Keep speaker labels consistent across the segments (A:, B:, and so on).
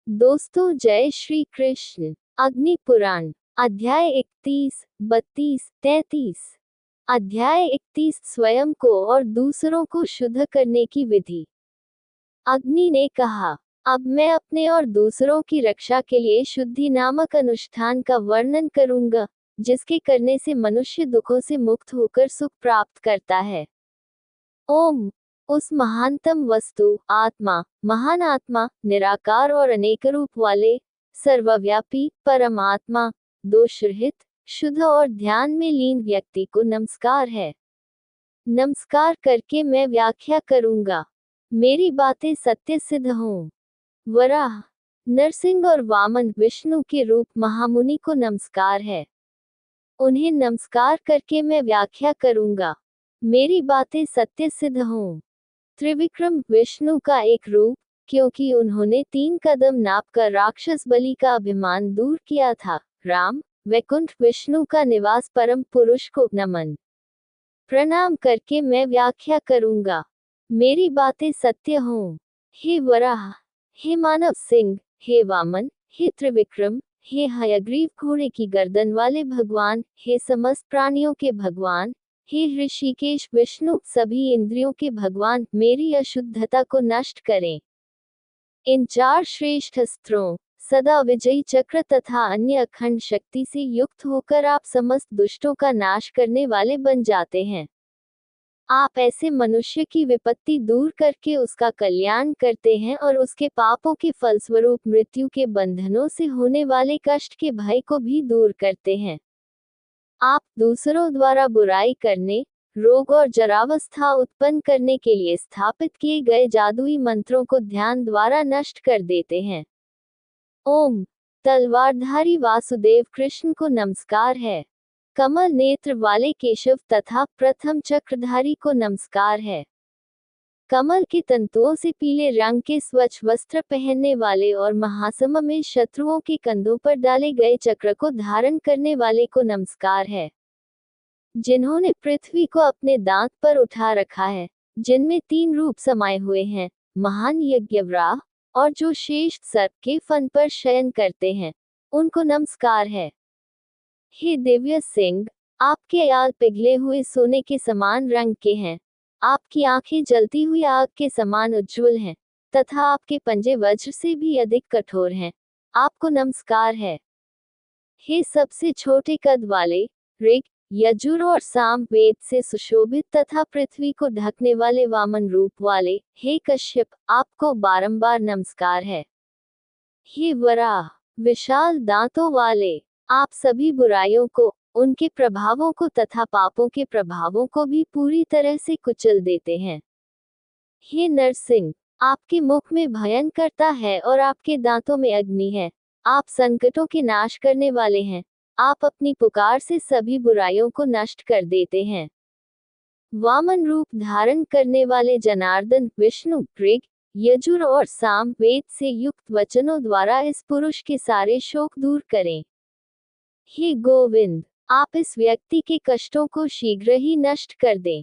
A: दोस्तों जय श्री कृष्ण। अग्नि पुराण अध्याय 31, 32, 33। अध्याय 31 स्वयं को और दूसरों को शुद्ध करने की विधि। अग्नि ने कहा, अब मैं अपने और दूसरों की रक्षा के लिए शुद्धि नामक अनुष्ठान का वर्णन करूंगा, जिसके करने से मनुष्य दुखों से मुक्त होकर सुख प्राप्त करता है। ओम उस महानतम वस्तु आत्मा, महान आत्मा, निराकार और अनेक रूप वाले, सर्वव्यापी परमात्मा, दोषरहित, शुद्ध और ध्यान में लीन व्यक्ति को नमस्कार है। नमस्कार करके मैं व्याख्या करूंगा। मेरी बातें सत्य सिद्ध हों। वराह, नरसिंह और वामन विष्णु के रूप महामुनि को नमस्कार है। उन्हें नमस्कार करके मैं व्याख्या करूंगा। मेरी बातें सत्य सिद्ध हों। त्रिविक्रम विष्णु का एक रूप, क्योंकि उन्होंने 3 कदम नापकर राक्षस बलि का अभिमान दूर किया था। राम, वैकुंठ विष्णु का निवास परम पुरुष को नमन प्रणाम करके मैं व्याख्या करूंगा। मेरी बातें सत्य हों। हे वराह, हे मानव सिंह, हे वामन, हे त्रिविक्रम, हे हयग्रीव घोड़े की गर्दन वाले भगवान, हे समस्त प्राणियों के भगवान, हे ऋषिकेश विष्णु, सभी इंद्रियों के भगवान, मेरी अशुद्धता को नष्ट करें। इन 4 श्रेष्ठ अस्त्रों, सदा विजयी चक्र तथा अन्य अखंड शक्ति से युक्त होकर आप समस्त दुष्टों का नाश करने वाले बन जाते हैं। आप ऐसे मनुष्य की विपत्ति दूर करके उसका कल्याण करते हैं और उसके पापों के फलस्वरूप मृत्यु के बंधनों से होने वाले कष्ट के भय को भी दूर करते हैं। आप दूसरों द्वारा बुराई करने, रोग और जरावस्था उत्पन्न करने के लिए स्थापित किए गए जादुई मंत्रों को ध्यान द्वारा नष्ट कर देते हैं। ओम तलवारधारी वासुदेव कृष्ण को नमस्कार है। कमल नेत्र वाले केशव तथा प्रथम चक्रधारी को नमस्कार है। कमल के तंतुओं से पीले रंग के स्वच्छ वस्त्र पहनने वाले और महासम में शत्रुओं के कंधों पर डाले गए चक्र को धारण करने वाले को नमस्कार है। जिन्होंने पृथ्वी को अपने दांत पर उठा रखा है, जिनमें 3 रूप समाये हुए हैं, महान यज्ञवराह, और जो शेष सर्प के फन पर शयन करते हैं, उनको नमस्कार है। हे दिव्य सिंह, आपके आग पिघले हुए सोने के समान रंग के हैं। आपकी आंखें जलती हुई आग के समान उज्ज्वल हैं, तथा आपके पंजे वज्र से भी अधिक कठोर हैं। आपको नमस्कार है। हे सबसे छोटे कद वाले, ऋग, यजुर और साम वेद से सुशोभित तथा पृथ्वी को ढकने वाले वामन रूप वाले, हे कश्यप, आपको बारंबार नमस्कार है। हे वराह, विशाल दांतों वाले, आप सभी बुराइयों को, उनके प्रभावों को तथा पापों के प्रभावों को भी पूरी तरह से कुचल देते हैं। हे नरसिंह, आपके मुख में भयंकरता है और आपके दांतों में अग्नि है। आप संकटों के नाश करने वाले हैं। आप अपनी पुकार से सभी बुराइयों को नष्ट कर देते हैं। वामन रूप धारण करने वाले जनार्दन विष्णु ऋग, यजुर और साम वेद से युक्त वचनों द्वारा इस पुरुष के सारे शोक दूर करें। हे गोविंद, आप इस व्यक्ति के कष्टों को शीघ्र ही नष्ट कर दें।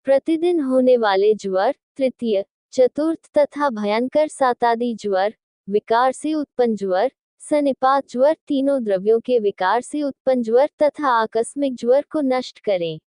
A: प्रतिदिन होने वाले ज्वर, तृतीय, चतुर्थ तथा भयंकर सातादि ज्वर, विकार से उत्पन्न ज्वर, सनिपात ज्वर, तीनों द्रव्यों के विकार से उत्पन्न ज्वर तथा आकस्मिक ज्वर को नष्ट करें।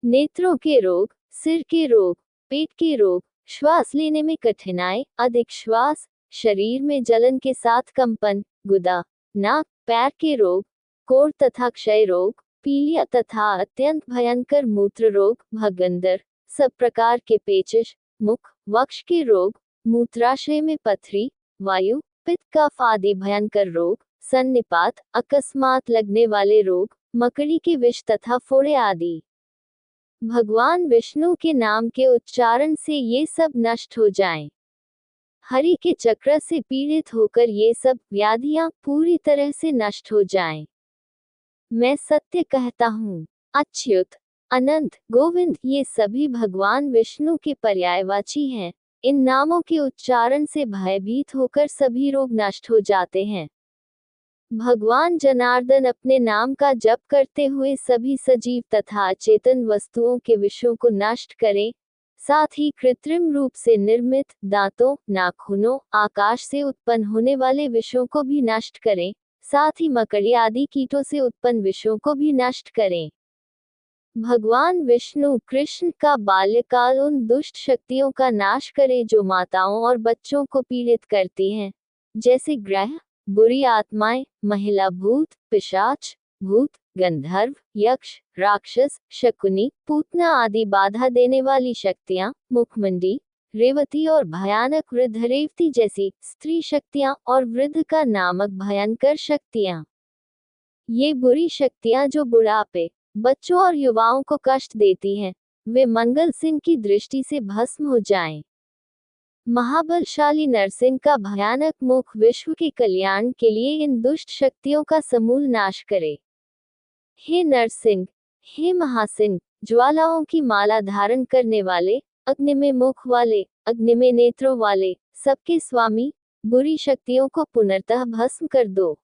A: नेत्रों के रोग, सिर के रोग, पेट के रोग, श्वास लेने में कठिनाई, अधिक श्वास, शरीर में जलन के साथ कंपन, गुदा, नाक, पैर के रोग, कोढ़ तथा क्षय रोग, पीलिया तथा अत्यंत भयंकर मूत्र रोग, भगंदर, सब प्रकार के पेचिश, मुख, वक्ष के रोग, मूत्राशय में पथरी, वायु, पित्त कफ आदि भयंकर रोग, सन्निपात, अकस्मात लगने वाले रोग, मकड़ी के विष तथा फोड़े आदि। भगवान विष्णु के नाम के उच्चारण से ये सब नष्ट हो जाएं। हरि के चक्र से पीड़ित होकर ये सब व्याधियां पूरी तरह से नष्ट हो जाएं। मैं सत्य कहता हूँ। अच्युत, अनंत, गोविंद, ये सभी भगवान विष्णु के पर्यायवाची हैं। इन नामों के उच्चारण से भयभीत होकर सभी रोग नष्ट हो जाते हैं। भगवान जनार्दन अपने नाम का जप करते हुए सभी सजीव तथा अचेतन वस्तुओं के विषयों को नष्ट करें। साथ ही कृत्रिम रूप से निर्मित दांतों, नाखूनों, आकाश से उत्पन्न होने वाले विषयों को भी नष्ट करें। साथ ही मकड़ी आदि कीटों से उत्पन्न विषयों को भी नष्ट करें। भगवान विष्णु कृष्ण का बाल्यकाल उन दुष्ट शक्तियों का नाश करे जो माताओं और बच्चों को पीड़ित करती हैं, जैसे ग्रह, बुरी आत्माएं, महिला भूत, पिशाच, भूत, गंधर्व, यक्ष, राक्षस, शकुनी, पूतना आदि बाधा देने वाली शक्तियां, मुखमंडी, रेवती और भयानक वृद्ध रेवती जैसी स्त्री शक्तियां और वृद्ध का नामक भयंकर शक्तियां। ये बुरी शक्तियां जो बुढ़ापे, बच्चों और युवाओं को कष्ट देती हैं, वे मंगल सिंह की दृष्टि से भस्म हो जाएं। महाबलशाली नरसिंह का भयानक मुख विश्व के कल्याण के लिए इन दुष्ट शक्तियों का समूल नाश करे। हे नरसिंह, हे महासिंह, ज्वालाओं की माला धारण करने वाले, अग्नि में मुख वाले, अग्नि में नेत्रों वाले, सबके स्वामी, बुरी शक्तियों को पुनर्तः भस्म कर दो।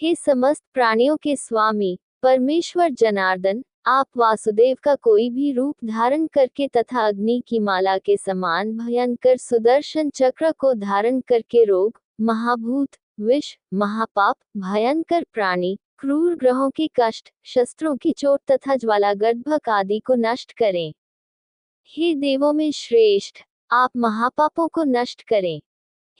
A: हे समस्त प्राणियों के स्वामी, परमेश्वर जनार्दन, आप वासुदेव का कोई भी रूप धारण करके तथा अग्नि की माला के समान भयंकर सुदर्शन चक्र को धारण करके रोग, महाभूत, विष, महापाप, भयंकर प्राणी, क्रूर ग्रहों के कष्ट, शस्त्रों की चोट तथा ज्वालागर्भक आदि को नष्ट करें। हे देवों में श्रेष्ठ, आप महापापों को नष्ट करें।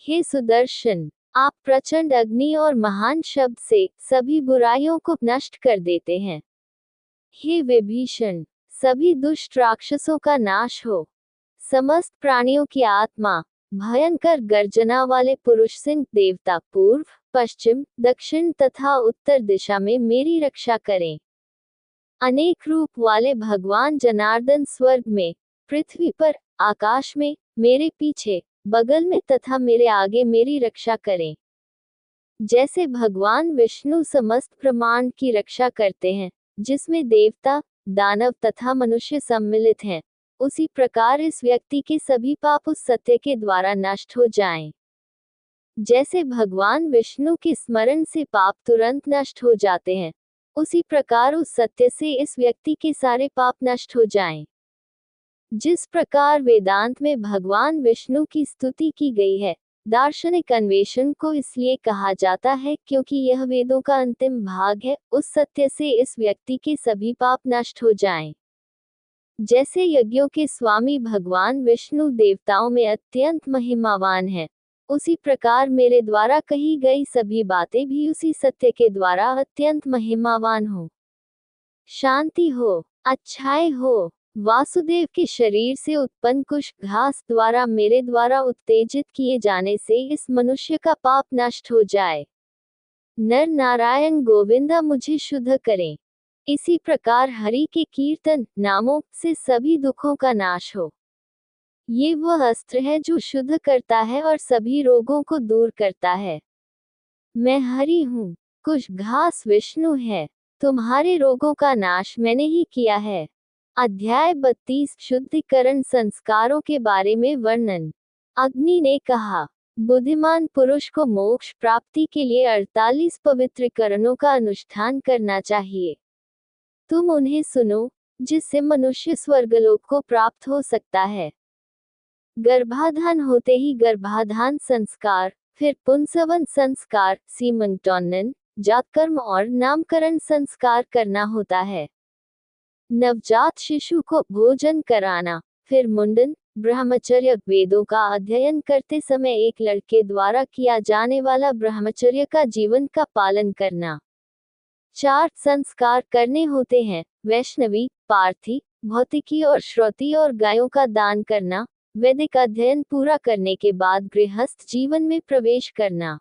A: हे सुदर्शन, आप प्रचंड अग्नि और महान शब्द से सभी बुराइयों को नष्ट कर देते हैं। हे विभीषण, सभी दुष्ट राक्षसों का नाश हो। समस्त प्राणियों की आत्मा, भयंकर गर्जना वाले पुरुष सिंह देवता पूर्व, पश्चिम, दक्षिण तथा उत्तर दिशा में मेरी रक्षा करें। अनेक रूप वाले भगवान जनार्दन स्वर्ग में, पृथ्वी पर, आकाश में, मेरे पीछे, बगल में तथा मेरे आगे मेरी रक्षा करें। जैसे भगवान विष्णु समस्त ब्रह्मांड की रक्षा करते हैं, जिसमें देवता, दानव तथा मनुष्य सम्मिलित हैं, उसी प्रकार इस व्यक्ति के सभी पाप उस सत्य के द्वारा नष्ट हो जाएं। जैसे भगवान विष्णु के स्मरण से पाप तुरंत नष्ट हो जाते हैं, उसी प्रकार उस सत्य से इस व्यक्ति के सारे पाप नष्ट हो जाएं। जिस प्रकार वेदांत में भगवान विष्णु की स्तुति की गई है, दार्शनिक अन्वेषण को इसलिए कहा जाता है क्योंकि यह वेदों का अंतिम भाग है, उस सत्य से इस व्यक्ति के सभी पाप नष्ट हो जाएं। जैसे यज्ञों के स्वामी भगवान विष्णु देवताओं में अत्यंत महिमावान हैं, उसी प्रकार मेरे द्वारा कही गई सभी बातें भी उसी सत्य के द्वारा अत्यंत महिमावान हो। शांति हो, अच्छाई हो। वासुदेव के शरीर से उत्पन्न कुछ घास द्वारा मेरे द्वारा उत्तेजित किए जाने से इस मनुष्य का पाप नष्ट हो जाए। नर नारायण गोविंदा मुझे शुद्ध करें। इसी प्रकार हरि के कीर्तन नामों से सभी दुखों का नाश हो। ये वह अस्त्र है जो शुद्ध करता है और सभी रोगों को दूर करता है। मैं हरि हूँ, कुछ घास विष्णु है, तुम्हारे रोगों का नाश मैंने ही किया है। अध्याय 32 शुद्धिकरण संस्कारों के बारे में वर्णन। अग्नि ने कहा, बुद्धिमान पुरुष को मोक्ष प्राप्ति के लिए 48 पवित्रीकरणों का अनुष्ठान करना चाहिए। तुम उन्हें सुनो, जिससे मनुष्य स्वर्गलोक को प्राप्त हो सकता है। गर्भाधान होते ही गर्भाधान संस्कार, फिर पुंसवन संस्कार, सीमंटोन्नन, जातकर्म और नामकरण संस्कार करना होता है। नवजात शिशु को भोजन कराना, फिर मुंडन, ब्रह्मचर्य, वेदों का अध्ययन करते समय एक लड़के द्वारा किया जाने वाला ब्रह्मचर्य का जीवन का पालन करना। 4 संस्कार करने होते हैं, वैष्णवी, पार्थी, भौतिकी और श्रुति और गायों का दान करना। वैदिक अध्ययन पूरा करने के बाद गृहस्थ जीवन में प्रवेश करना।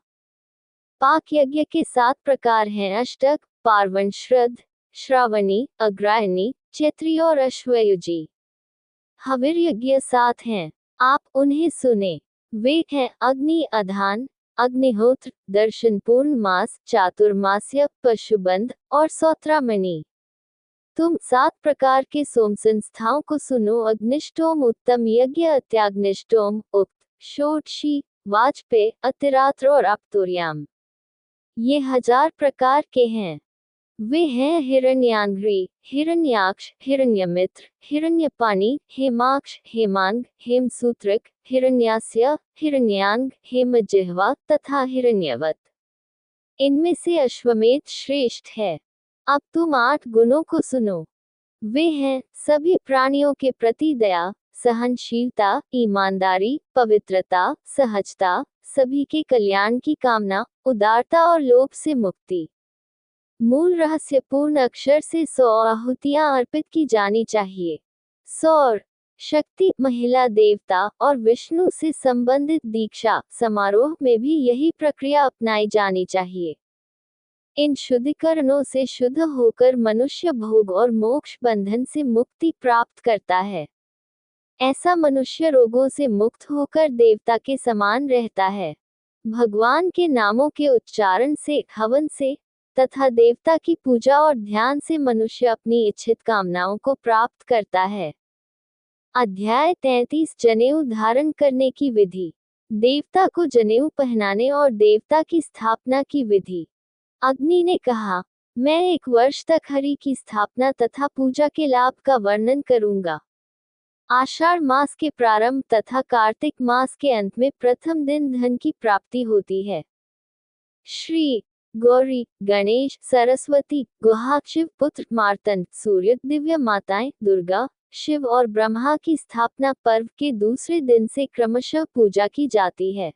A: पाक यज्ञ के 7 प्रकार हैं, अष्टक, पार्वण, श्रद्ध, श्रावणी, अग्रायणी, चैत्री और अश्वयुजी। हविर यज्ञ 7 हैं, आप उन्हें सुने। वे हैं अग्नि अधान, अग्निहोत्र, दर्शन पूर्णमास, चातुर्मास्य, पशुबंध और सौत्रामणि। तुम 7 प्रकार के सोम संस्थाओं को सुनो। अग्निष्टोम, उत्तम यज्ञ, अत्याग्निष्टोम, उक्त, षोडशी, वाजपेय, अतिरात्र और अप्तोर्याम। ये 1000 प्रकार के हैं। वे हैं हिरण्यांग्री, हिरण्याक्ष, हिरण्यमित्र, हिरण्यपाणी, हेमाक्ष, हेमांग, हेमसूत्रक, हिरण्यास्य, हिरण्याङ्ग, हेमजिह्वा तथा हिरण्यवत। इनमें से अश्वमेध श्रेष्ठ है। अब तुम 8 गुणों को सुनो। वे हैं सभी प्राणियों के प्रति दया, सहनशीलता, ईमानदारी, पवित्रता, सहजता, सभी के कल्याण की कामना, उदारता और लोभ से मुक्ति। मूल रहस्यपूर्ण अक्षर से 100 आहुतियां अर्पित की जानी चाहिए। सौर शक्ति, महिला देवता और विष्णु से संबंधित दीक्षा समारोह में भी यही प्रक्रिया अपनाई जानी चाहिए। इन शुद्धिकरणों से शुद्ध होकर मनुष्य भोग और मोक्ष बंधन से मुक्ति प्राप्त करता है। ऐसा मनुष्य रोगों से मुक्त होकर देवता के समान रहता है। भगवान के नामों के उच्चारण से, हवन से तथा देवता की पूजा और ध्यान से मनुष्य अपनी इच्छित कामनाओं को प्राप्त करता है। अध्याय 33 जनेऊ धारण करने की विधि। देवता को जनेऊ पहनाने और देवता की स्थापना की विधि। अग्नि ने कहा, मैं 1 वर्ष तक हरि की स्थापना तथा पूजा के लाभ का वर्णन करूंगा। आषाढ़ मास के प्रारंभ तथा कार्तिक मास के अंत में प्रथम दिन धन की प्राप्ति होती है। श्री गौरी, गणेश, सरस्वती, गुहा, शिव पुत्र मार्तंड, सूर्य, दिव्य माताएं, दुर्गा, शिव और ब्रह्मा की स्थापना पर्व के दूसरे दिन से क्रमशः पूजा की जाती है।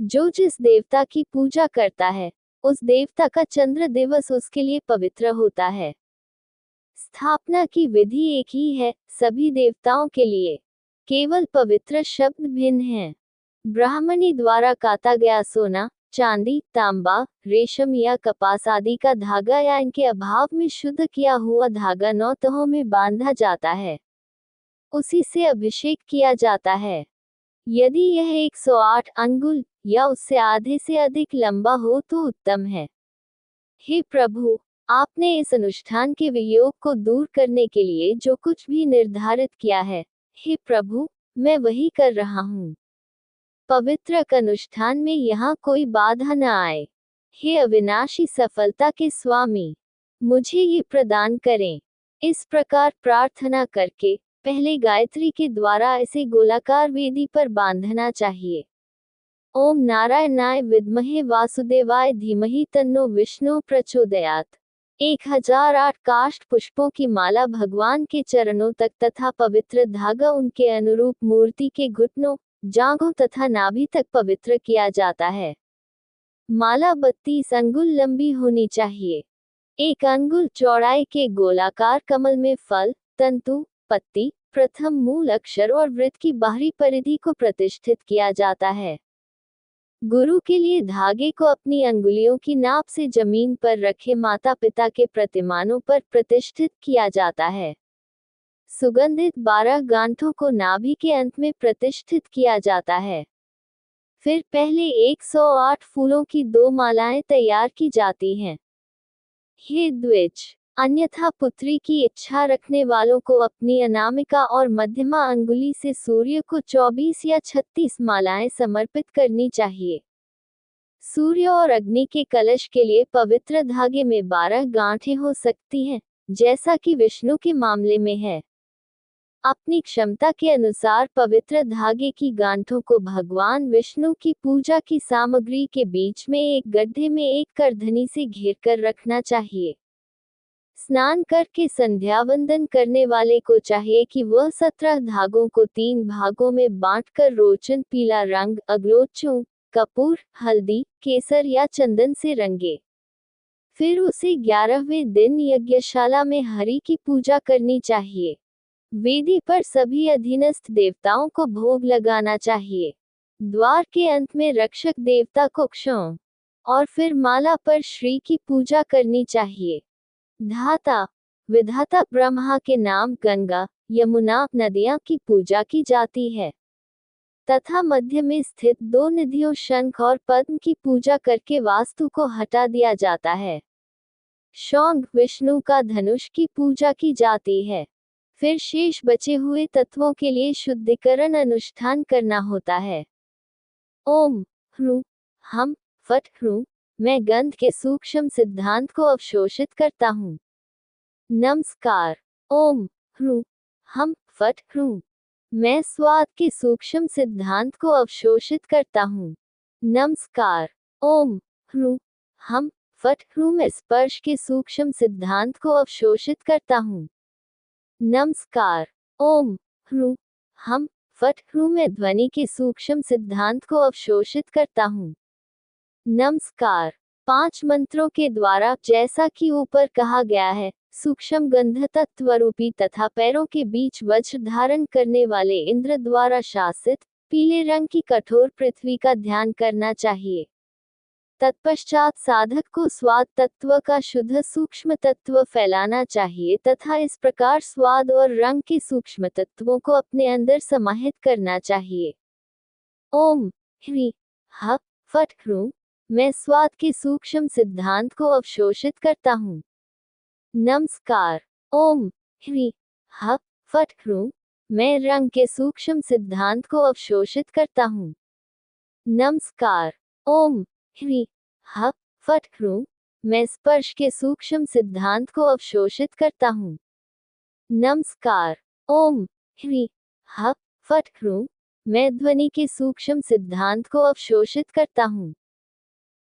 A: जो जिस देवता की पूजा करता है, उस देवता का चंद्र दिवस उसके लिए पवित्र होता है। स्थापना की विधि एक ही है सभी देवताओं के लिए, केवल पवित्र शब्द भिन्न हैं। ब्राह्मणी द्वारा काता गया सोना, चांदी, तांबा, रेशम या कपास आदि का धागा या इनके अभाव में शुद्ध किया हुआ धागा 9 तहों में बांधा जाता है। उसी से अभिषेक किया जाता है। यदि यह 108 अंगुल या उससे आधे से अधिक लंबा हो तो उत्तम है। हे प्रभु, आपने इस अनुष्ठान के वियोग को दूर करने के लिए जो कुछ भी निर्धारित किया है, हे प्रभु, मैं वही कर रहा हूँ। पवित्र अनुष्ठान में यहाँ कोई बाधा न आए। हे अविनाशी सफलता के स्वामी, मुझे ये प्रदान करें। इस प्रकार प्रार्थना करके पहले गायत्री के द्वारा इसे गोलाकार वेदी पर बांधना चाहिए। ओम नारायणाय विद्महे वासुदेवाय धीमहि तन्नो विष्णु प्रचोदयात्। 1008 काष्ठ पुष्पों की माला भगवान के चरणों तक तथा पवित्र धागा उनके अनुरूप मूर्ति के घुटनों, जांघों तथा नाभि तक पवित्र किया जाता है। माला 32 अंगुल लंबी होनी चाहिए। 1 अंगुल चौड़ाई के गोलाकार कमल में फल, तंतु, पत्ती, प्रथम मूल अक्षर और वृत्त की बाहरी परिधि को प्रतिष्ठित किया जाता है। गुरु के लिए धागे को अपनी अंगुलियों की नाप से जमीन पर रखे माता पिता के प्रतिमानों पर प्रतिष्ठित किया जाता है। सुगंधित 12 गांठों को नाभि के अंत में प्रतिष्ठित किया जाता है। फिर पहले 108 फूलों की 2 मालाएं तैयार की जाती हैं। हे द्विज, अन्यथा पुत्री की इच्छा रखने वालों को अपनी अनामिका और मध्यमा अंगुली से सूर्य को 24 या 36 मालाएं समर्पित करनी चाहिए। सूर्य और अग्नि के कलश के लिए पवित्र धागे में 12 गांठें हो सकती हैं, जैसा कि विष्णु के मामले में है। अपनी क्षमता के अनुसार पवित्र धागे की गांठों को भगवान विष्णु की पूजा की सामग्री के बीच में एक गड्ढे में एक करधनी से घेर कर रखना चाहिए। स्नान करके संध्या वंदन करने वाले को चाहिए कि वह 17 धागों को 3 भागों में बांटकर रोचन पीला रंग अगलोचूं, कपूर, हल्दी, केसर या चंदन से रंगे। फिर उसे 11वें दिन यज्ञशाला में हरि की पूजा करनी चाहिए। वेदी पर सभी अधीनस्थ देवताओं को भोग लगाना चाहिए। द्वार के अंत में रक्षक देवता को क्षों और फिर माला पर श्री की पूजा करनी चाहिए। धाता विधाता ब्रह्मा के नाम गंगा, यमुना नदियां की पूजा की जाती है तथा मध्य में स्थित 2 निधियों शंख और पद्म की पूजा करके वास्तु को हटा दिया जाता है। शौंग विष्णु का धनुष की पूजा की जाती है। फिर शेष बचे हुए तत्वों के लिए शुद्धिकरण अनुष्ठान करना होता है। ओम ह्रू हम फट ह्रू मैं गंध के सूक्ष्म सिद्धांत को अवशोषित करता हूँ। नमस्कार। ओम ह्रूं हम फट ह्रूं। मैं स्वाद के सूक्ष्म सिद्धांत को अवशोषित करता हूँ। नमस्कार। ओम ह्रूं हम फट ह्रूं। मैं स्पर्श के सूक्ष्म सिद्धांत को अवशोषित करता हूँ। नमस्कार। ओम ह्रूं हम फट ह्रूं। मैं ध्वनि के सूक्ष्म सिद्धांत को अवशोषित करता हूँ। नमस्कार। 5 मंत्रों के द्वारा, जैसा कि ऊपर कहा गया है, सूक्ष्म गंध तत्वरूपी तथा पैरों के बीच वज्र धारण करने वाले इंद्र द्वारा शासित पीले रंग की कठोर पृथ्वी का ध्यान करना चाहिए। तत्पश्चात साधक को स्वाद तत्व का शुद्ध सूक्ष्म तत्व फैलाना चाहिए तथा इस प्रकार स्वाद और रंग के सूक्ष्म तत्वों को अपने अंदर समाहित करना चाहिए। ओम ह्री ह फट ह्रूं। मैं स्वाद के सूक्ष्म सिद्धांत को अवशोषित करता हूँ। नमस्कार। ओम ह्री ह फट ह्रूं। मैं रंग के सूक्ष्म सिद्धांत को अवशोषित करता हूँ। नमस्कार। ओम ह्री ह फट ह्रूं। मैं स्पर्श के सूक्ष्म सिद्धांत को अवशोषित करता हूँ। नमस्कार। ओम ह्री ह फट ह्रूं। मैं ध्वनि के सूक्ष्म सिद्धांत को अवशोषित करता हूँ।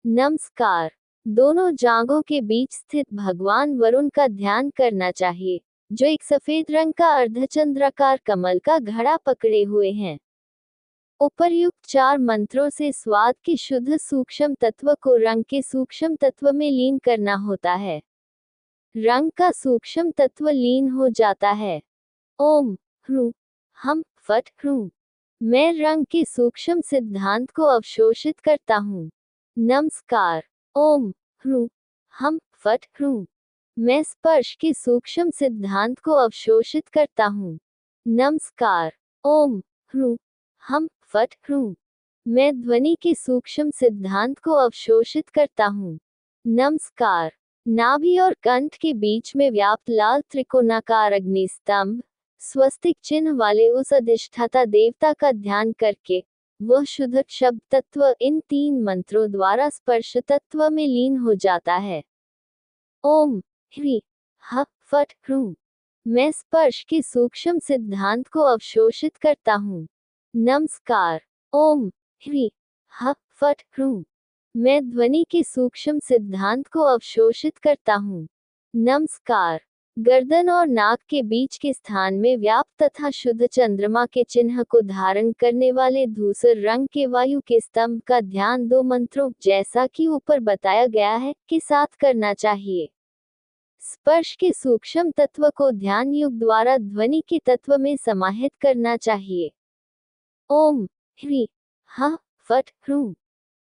A: नमस्कार। दोनों जांघों के बीच स्थित भगवान वरुण का ध्यान करना चाहिए, जो एक सफेद रंग का अर्धचंद्राकार कमल का घड़ा पकड़े हुए हैं। उपर्युक्त 4 मंत्रों से स्वाद के शुद्ध सूक्ष्म तत्व को रंग के सूक्ष्म तत्व में लीन करना होता है। रंग का सूक्ष्म तत्व लीन हो जाता है। ओम ह्रूं हम फट ह्रूं। मैं रंग के सूक्ष्म सिद्धांत को अवशोषित करता हूँ। नमस्कार। ओम ह्रूं हम फट ह्रूं। मैं स्पर्श के सूक्ष्म सिद्धांत को अवशोषित करता हूँ। नमस्कार। ओम ह्रूं हम फट ह्रूं। मैं ध्वनि के सूक्ष्म सिद्धांत को अवशोषित करता हूँ। नमस्कार। नाभि और कंठ के बीच में व्याप्त लाल त्रिकोणाकार अग्नि स्तंभ, स्वस्तिक चिन्ह वाले उस अधिष्ठाता देवता का ध्यान करके वह शुद्ध शब्द तत्व इन 3 मंत्रों द्वारा स्पर्श तत्व में लीन हो जाता है। ओम ह्री ह फट ह्रूं। मैं स्पर्श के सूक्ष्म सिद्धांत को अवशोषित करता हूँ। नमस्कार। ओम ह्री ह फट ह्रूं। मैं ध्वनि के सूक्ष्म सिद्धांत को अवशोषित करता हूँ। नमस्कार। गर्दन और नाक के बीच के स्थान में व्याप्त तथा शुद्ध चंद्रमा के चिन्ह को धारण करने वाले धूसर रंग के वायु के स्तंभ का ध्यान 2 मंत्रों, जैसा कि ऊपर बताया गया है, के साथ करना चाहिए। स्पर्श के सूक्ष्म तत्व को ध्यान योग द्वारा ध्वनि के तत्व में समाहित करना चाहिए। ओम ह्री ह फट ह्रूं।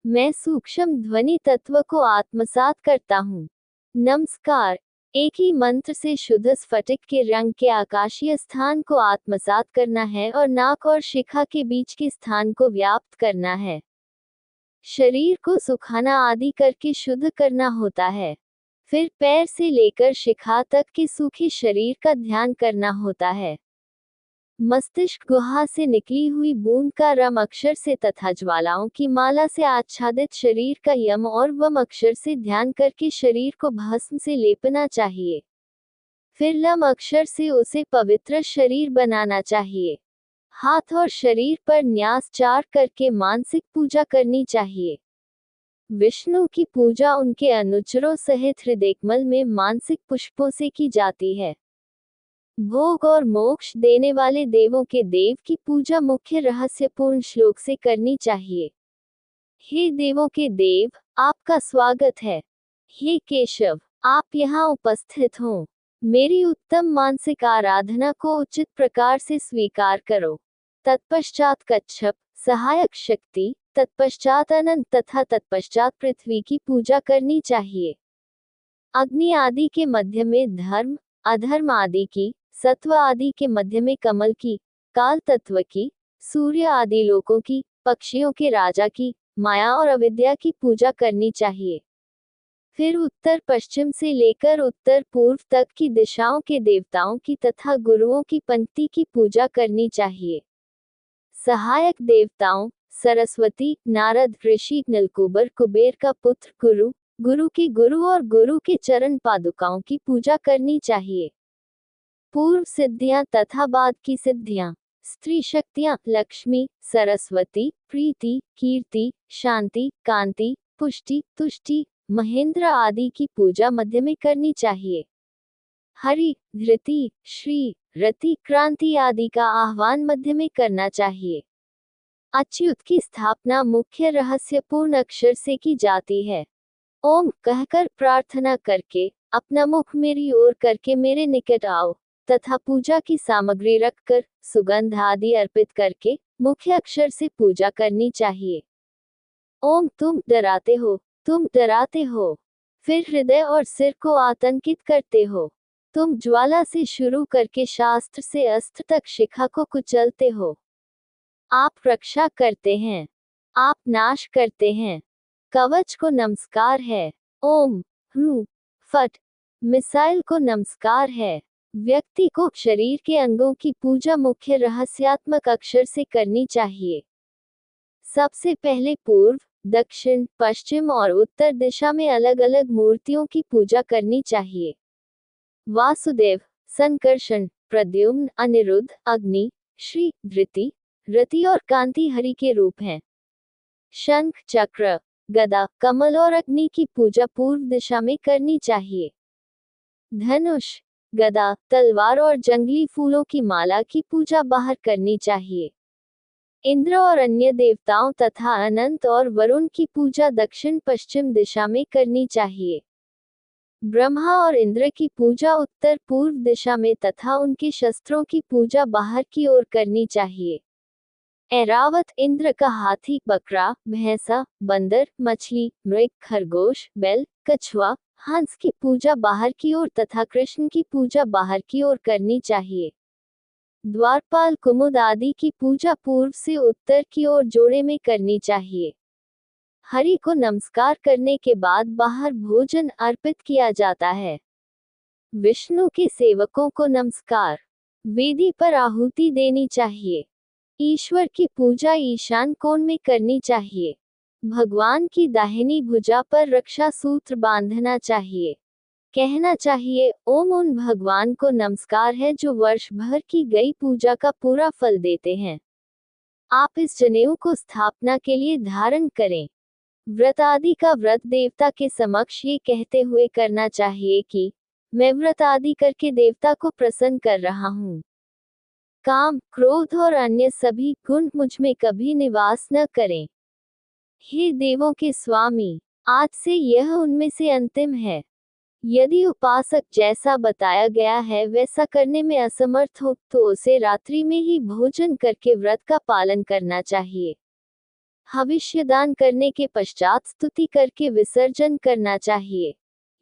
A: मैं सूक्ष्म ध्वनि तत्व को आत्मसात करता हूँ। नमस्कार। एक ही मंत्र से शुद्ध स्फटिक के रंग के आकाशीय स्थान को आत्मसात करना है और नाक और शिखा के बीच के स्थान को व्याप्त करना है। शरीर को सुखाना आदि करके शुद्ध करना होता है। फिर पैर से लेकर शिखा तक के सूखे शरीर का ध्यान करना होता है। मस्तिष्क गुहा से निकली हुई बूंद का रम अक्षर से तथा ज्वालाओं की माला से आच्छादित शरीर का यम और वम अक्षर से ध्यान करके शरीर को भस्म से लेपना चाहिए। फिर लम अक्षर से उसे पवित्र शरीर बनाना चाहिए। हाथ और शरीर पर न्यास चार करके मानसिक पूजा करनी चाहिए। विष्णु की पूजा उनके अनुचरों सहित हृदयकमल में मानसिक पुष्पों से की जाती है। भोग और मोक्ष देने वाले देवों के देव की पूजा मुख्य रहस्यपूर्ण श्लोक से करनी चाहिए। हे देवों के देव, आपका स्वागत है। हे केशव, आप यहाँ उपस्थित हों। मेरी उत्तम मानसिक आराधना को उचित प्रकार से स्वीकार करो। तत्पश्चात कच्छप, सहायक शक्ति, तत्पश्चात अनंत तथा तत्पश्चात पृथ्वी की पूजा करनी चाहिए। अग्नि आदि के मध्य में धर्म, अधर्म आदि की, सत्व आदि के मध्य में कमल की, काल तत्व की, सूर्य आदि लोकों की, पक्षियों के राजा की, माया और अविद्या की पूजा करनी चाहिए। फिर उत्तर पश्चिम से लेकर उत्तर पूर्व तक की दिशाओं के देवताओं की तथा गुरुओं की पंक्ति की पूजा करनी चाहिए। सहायक देवताओं सरस्वती, नारद, ऋषि, नलकूबर, कुबेर का पुत्र गुरु, गुरु की गुरु और गुरु के चरण पादुकाओं की पूजा करनी चाहिए। पूर्व सिद्धियां तथा बाद की सिद्धियां। स्त्री शक्तियां लक्ष्मी, सरस्वती, प्रीति, कीर्ति, शांति, कांति, पुष्टि, तुष्टि, महेंद्र आदि की पूजा मध्य में करनी चाहिए। हरि, धृति, श्री, रति, क्रांति आदि का आह्वान मध्य में करना चाहिए। अच्युत की स्थापना मुख्य रहस्यपूर्ण अक्षर से की जाती है। ओम कहकर प्रार्थना करके अपना मुख मेरी ओर करके मेरे निकट आओ तथा पूजा की सामग्री रखकर सुगंध आदि अर्पित करके मुख्य अक्षर से पूजा करनी चाहिए। ओम तुम डराते हो, तुम डराते हो, फिर हृदय और सिर को आतंकित करते हो। तुम ज्वाला से शुरू करके शास्त्र से अस्त्र तक शिखा को कुचलते हो। आप रक्षा करते हैं, आप नाश करते हैं। कवच को नमस्कार है। ओम ह्रू फट मिसाइल को नमस्कार है। व्यक्ति को शरीर के अंगों की पूजा मुख्य रहस्यात्मक अक्षर से करनी चाहिए। सबसे पहले पूर्व, दक्षिण, पश्चिम और उत्तर दिशा में अलग अलग मूर्तियों की पूजा करनी चाहिए। वासुदेव, संकर्षण, प्रद्युम्न, अनिरुद्ध, अग्नि, श्री, धृति, रति और कांति हरि के रूप हैं। शंख, चक्र, गदा, कमल और अग्नि की पूजा पूर्व दिशा में करनी चाहिए। धनुष, गदा, तलवार और जंगली फूलों की माला की पूजा बाहर करनी चाहिए। इंद्र और अन्य देवताओं तथा अनंत और वरुण की पूजा दक्षिण पश्चिम दिशा में करनी चाहिए। ब्रह्मा और इंद्र की पूजा उत्तर पूर्व दिशा में तथा उनके शस्त्रों की पूजा बाहर की ओर करनी चाहिए। ऐरावत इंद्र का हाथी, बकरा, भैंसा, बंदर, मछली, मृग, खरगोश, बैल, कछुआ, हंस की पूजा बाहर की ओर तथा कृष्ण की पूजा बाहर की ओर करनी चाहिए। द्वारपाल, कुमुद आदि की पूजा पूर्व से उत्तर की ओर जोड़े में करनी चाहिए। हरि को नमस्कार करने के बाद बाहर भोजन अर्पित किया जाता है। विष्णु के सेवकों को नमस्कार। वेदी पर आहुति देनी चाहिए। ईश्वर की पूजा ईशान कोण में करनी चाहिए। भगवान की दाहिनी भुजा पर रक्षा सूत्र बांधना चाहिए। कहना चाहिए, ओम उन भगवान को नमस्कार है जो वर्ष भर की गई पूजा का पूरा फल देते हैं। आप इस जनेऊ को स्थापना के लिए धारण करें। व्रत आदि का व्रत देवता के समक्ष ये कहते हुए करना चाहिए कि मैं व्रत आदि करके देवता को प्रसन्न कर रहा हूँ। काम, क्रोध और अन्य सभी गुण मुझ में कभी निवास न करें। हे देवों के स्वामी, आज से यह उनमें से अंतिम है। यदि उपासक जैसा बताया गया है वैसा करने में असमर्थ हो तो उसे रात्रि में ही भोजन करके व्रत का पालन करना चाहिए। हविष्यदान करने के पश्चात स्तुति करके विसर्जन करना चाहिए।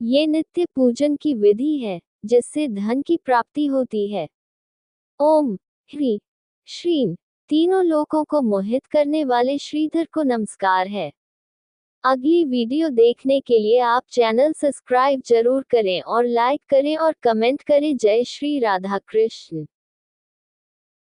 A: ये नित्य पूजन की विधि है जिससे धन की प्राप्ति होती है। ओम ह्री श्रीं तीनों लोकों को मोहित करने वाले श्रीधर को नमस्कार है। अगली वीडियो देखने के लिए आप चैनल सब्सक्राइब जरूर करें और लाइक करें और कमेंट करें। जय श्री राधा कृष्ण।